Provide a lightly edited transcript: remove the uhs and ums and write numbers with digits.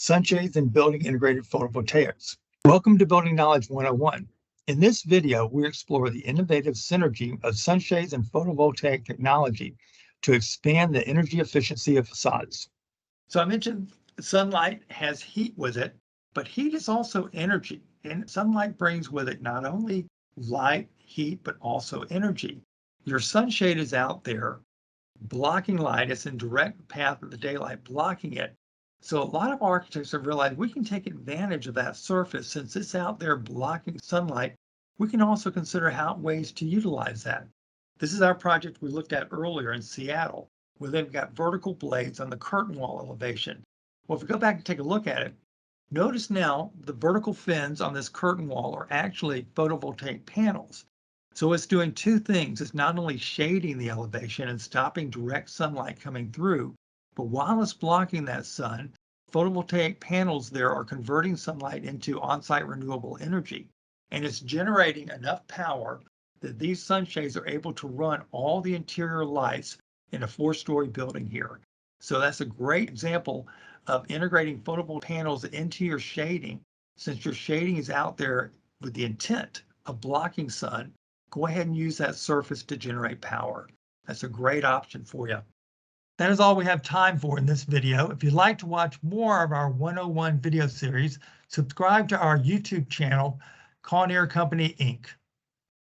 Sunshades and Building Integrated Photovoltaics. Welcome to Building Knowledge 101. In this video, we explore the innovative synergy of sunshades and photovoltaic technology to expand the energy efficiency of facades. So I mentioned sunlight has heat with it, but heat is also energy. And sunlight brings with it not only light, heat, but also energy. Your sunshade is out there blocking light. It's in direct path of the daylight, blocking it. So a lot of architects have realized we can take advantage of that surface since it's out there blocking sunlight. We can also consider ways to utilize that. This is our project we looked at earlier in Seattle, where they've got vertical blades on the curtain wall elevation. Well, if we go back and take a look at it, notice now the vertical fins on this curtain wall are actually photovoltaic panels. So it's doing two things. It's not only shading the elevation and stopping direct sunlight coming through, but while it's blocking that sun, photovoltaic panels there are converting sunlight into on-site renewable energy. And it's generating enough power that these sunshades are able to run all the interior lights in a 4-story building here. So that's a great example of integrating photovoltaic panels into your shading. Since your shading is out there with the intent of blocking sun, go ahead and use that surface to generate power. That's a great option for you. That is all we have time for in this video. If you'd like to watch more of our 101 video series, subscribe to our YouTube channel, Kawneer Company, Inc.